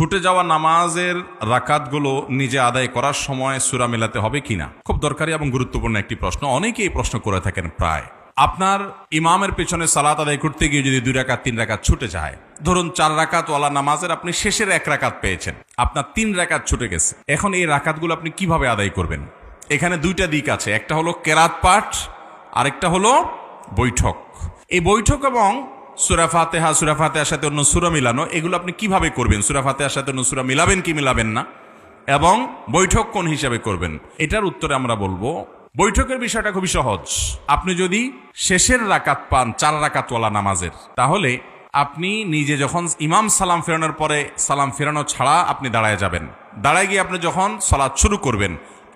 ছুটে যাওয়া নামাজের রাকাতগুলো নিজে আদায় করার সময় সূরা মেলাতে হবে কিনা, খুব দরকারি এবং গুরুত্বপূর্ণ একটি প্রশ্ন। অনেকেই এই প্রশ্ন করে থাকেন। প্রায় আপনার ইমামের পেছনে সালাত আদায় করতে গিয়ে যদি 2 রাকাত 3 রাকাত ছুটে যায়, ধরুন 4 রাকাত ওয়ালা নামাজের আপনি শেষের 1 রাকাত পেয়েছেন, আপনার 3 রাকাত ছুটে গেছে। এখন এই রাকাতগুলো আপনি কিভাবে আদায় করবেন? এখানে 2টা দিক আছে, একটা হলো কেরাত পাঠ, আরেকটা হলো বৈঠক। এই বৈঠক এবং সূরা ফাতিহার সাথে অন্য সূরা মিলানো, এগুলো আপনি কিভাবে করবেন? সূরা ফাতিহার সাথে অন্য সূরা মিলাবেন কি মিলাবেন না, এবং বৈঠক কোন হিসাবে করবেন, এটার উত্তরে আমরা বলবো বৈঠকের বিষয়টা খুবই সহজ। আপনি যদি শেষের রাকাত পান 4 রাকাতওয়ালা নামাজের, তাহলে আপনি নিজে যখন ইমাম সালাম ফেরানোর পরে সালাম ফেরানো ছাড়া আপনি দাঁড়ায় যাবেন। দাঁড়ায় গিয়ে আপনি যখন সালাত শুরু করবেন,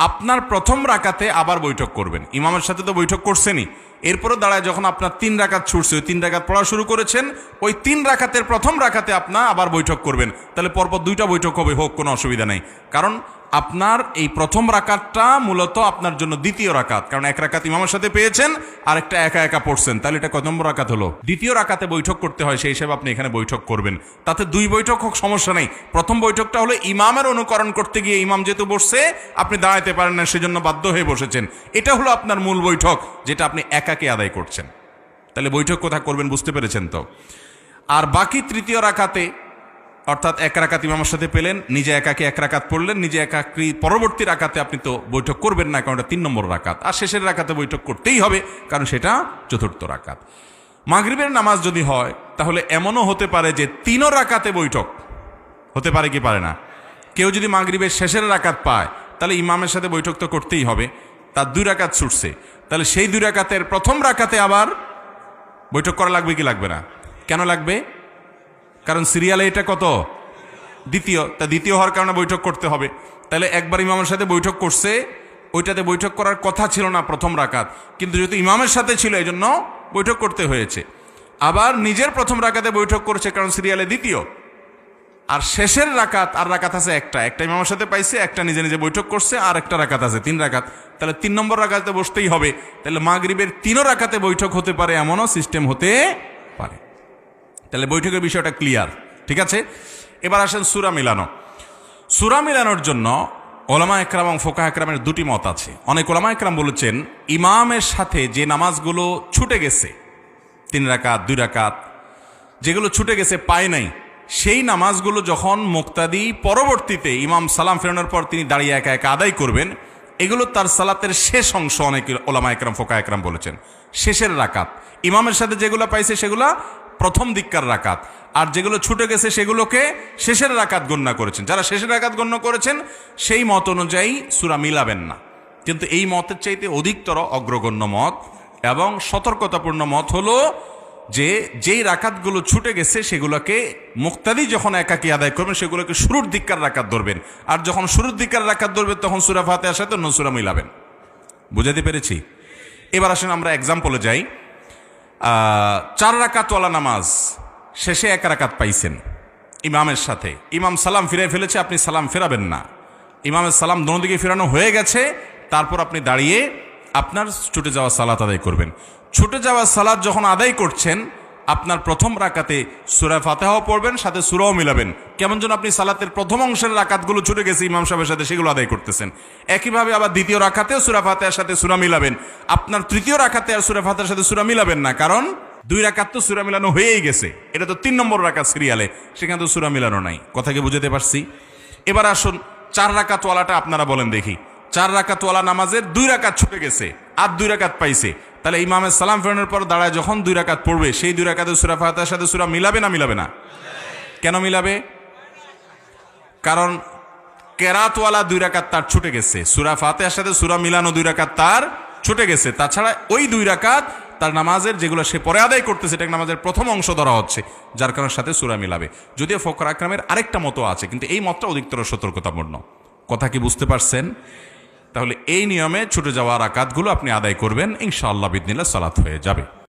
আপনার প্রথম রাকাতে আবার বৈঠক করবেন। ইমামের সাথে তো বৈঠক করছেনই, এরপরে দাঁড়ায় যখন আপনার 3 রাকাত ছুটছে, ওই 3 রাকাত পড়া শুরু করেছেন, ওই 3 রাকাতের প্রথম রাকাতে আপনার আবার বৈঠক করবেন। তাহলে পরপর 2টা বৈঠক হবে, হোক, কোনো অসুবিধা নেই। কারণ আপনার এই প্রথম রাকাতটা মূলত আপনার জন্য দ্বিতীয় রাকাত, কারণ 1 রাকাত ইমামের সাথে পেয়েছেন, আর একটা একা একা পড়ছেন, তাহলে এটা কত নম্বর রাকাত হলো? দ্বিতীয় রাকাতে বৈঠক করতে হয়, সেই হিসেবে আপনি এখানে বৈঠক করবেন। তাতে 2 বৈঠক হোক, সমস্যা নেই। প্রথম বৈঠকটা হলো ইমামের অনুকরণ করতে গিয়ে, ইমাম যেহেতু বসছে আপনি দাঁড়াইতে পারেন না, সেজন্য বাধ্য হয়ে বসেছেন, এটা হলো আপনার মূল বৈঠক, যেটা আপনি একাকে আদায় করছেন। তাহলে বৈঠক কোথায় করবেন বুঝতে পেরেছেন তো? আর বাকি তৃতীয় রাকাতে, অর্থাৎ 1 রাকাত ইমামের সাথে পেলেন, নিজে একাকে 1 রাকাত পড়লেন, নিজে একাকি পরবর্তী রাকাতে আপনি তো বৈঠক করবেন না, কারণ এটা 3 নম্বর রাকাত। আর শেষের রাকাতে বৈঠক করতেই হবে, কারণ সেটা 4র্থ রাকাত। মাগরিবের নামাজ যদি হয়, তাহলে এমনও হতে পারে যে 3 রাকাতে বৈঠক হতে পারে কি পারে না। কেউ যদি মাগরিবের শেষের রাকাত পায়, তাহলে ইমামের সাথে বৈঠক তো করতেই হবে। তার 2 রাকাত ছুটছে, তাহলে সেই 2 রাকাতের প্রথম রাকাতে আবার বৈঠক করা লাগবে কি লাগবে না? কেন লাগবে? কারণ সিরিয়ালে এটা কত? দ্বিতীয়। তা দ্বিতীয় হওয়ার কারণে বৈঠক করতে হবে। তাহলে একবার ইমামের সাথে বৈঠক করছে, ওইটাতে বৈঠক করার কথা ছিল না প্রথম রাকাত, কিন্তু যেহেতু ইমামের সাথে ছিল এই জন্য বৈঠক করতে হয়েছে। আবার নিজের প্রথম রাকাতে বৈঠক করছে, কারণ সিরিয়ালে দ্বিতীয়। আর শেষের রাকাত, আর রাকাত আছে একটা ইমামের সাথে পাইছে, একটা নিজে নিজে বৈঠক করছে, আর একটা রাকাত আছে 3 রাকাত। তাহলে 3 নম্বর রাকাতে বসতেই হবে। তাহলে মাগরিবের 3 রাকাতে বৈঠক হতে পারে, এমনও সিস্টেম হতে পারে। তাহলে বৈঠকের বিষয়টা ক্লিয়ার, ঠিক আছে? এবার আসেন সূরা মিলানো। সূরা মিলানোর জন্য ওলামা একরাম এবং ফোকাহ একরামের 2টি মত আছে। অনেক ওলামা একরাম বলেছেন, ইমামের সাথে যে নামাজগুলো ছুটে গেছে, 3 রাকাত 2 রাকাত, যেগুলো ছুটে গেছে পায় নাই, সেই নামাজগুলো যখন মুক্তাদি পরবর্তীতে ইমাম সালাম ফেরানোর পর তিনি দাঁড়িয়ে একা একা আদায় করবেন, এগুলো তার সালাতের শেষ অংশ। অনেক ওলামা একরাম ফোকাহ একরাম বলেছেন শেষের রাকাত। ইমামের সাথে যেগুলো পাইছে সেগুলো প্রথম দিককার রাকাত, আর যেগুলো ছুটে গেছে সেগুলোকে শেষের রাকাত গণ্য করেছেন। যারা শেষের রাকাত গণ্য করেছেন সেই মত অনুযায়ী সূরা মিলাবেন না। কিন্তু এই মতের চাইতে অধিকতর অগ্রগণ্য মত এবং সতর্কতাপূর্ণ মত হলো যে যেই রাকাতগুলো ছুটে গেছে সেগুলোকে মুক্তাদি যখন একাকী আদায় করবেন, সেগুলোকে শুরুর দিককার রাকাত ধরবেন। আর যখন শুরুর দিককার রাকাত ধরবেন, তখন সূরা ফাতিহার সাথে অন্য সূরা মিলাবেন। বুঝাতে পেরেছি? এবার আসেন আমরা এক্সাম্পলে যাই। 4 রাকাতওয়ালা নামাজ, শেষে 1 রাকাত পাইছেন ইমামের সাথে, ইমাম সালাম ফিরে ফেলেছে, আপনি সালাম ফেরাবেন না। ইমামের সালাম দোনোদিকে ফেরানো হয়ে গেছে, তারপর আপনি দাঁড়িয়ে আপনার ছুটে যাওয়া সালাত আদায় করবেন। ছুটে যাওয়া সালাত যখন আদায় করছেন, আপনার প্রথম রাকাতে সূরা ফাতিহাও পড়বেন, সাথে সূরাও মিলাবেন। কেমন যেন আপনি সালাতের প্রথম অংশের রাকাতগুলো ছুটে গেছে ইমাম সাহেবের সাথে, সেগুলো আদায় করতেছেন। একইভাবে আবার দ্বিতীয় রাকাতেও সূরা ফাতিহার সাথে সূরা মিলাবেন। আপনার তৃতীয় রাকাতে আর সূরা ফাতিহার সাথে সূরা মিলাবেন না, কারণ 2 রাকাত তো সূরা মিলানো হয়েই গেছে, এটা তো 3 নম্বর রাকাত সিরিয়ালে, সেখানে তো সূরা মিলানো নাই। কথাকে বুঝাতে পারছি? এবার আসুন 4 রাকাতওয়ালাটা আপনারা বলেন দেখি। 4 রাকাতওয়ালা নামাজের 2 রাকাত ছুটে গেছে, আর 2 রাকাত পাইছে, তাহলে ইমামের সালাম ফেরানোর পর দাঁড়ায় যখন 2 রাকাত পড়বে, সেই 2 রাকাতে সূরা ফাতিহার সাথে সূরা মিলাবে না মিলাবে না? কেন মিলাবে? কারণ কেরাতওয়ালা 2 রাকাত তার ছুটে গেছে, সূরা ফাতিহার সাথে সূরা মিলানো 2 রাকাত তার ছুটে গেছে। তাছাড়া ওই 2 রাকাত তার নামাজের যেগুলো সে পরে আদায় করতেছে, এটা নামাজের প্রথম অংশ ধরা হচ্ছে, যার কারণে সাথে সূরা মিলাবে। যদিও ফোকাহ একরামের আরেকটা মতো আছে, কিন্তু এই মতটা অধিকতর সতর্কতাপূর্ণ। কথা কি বুঝতে পারছেন? তাহলে এই নিয়মে ছুটে যাওয়া রাকাতগুলো আপনি আদায় করবেন, ইনশাআল্লাহ বিইذনিল্লাহ সালাত হয়ে যাবে।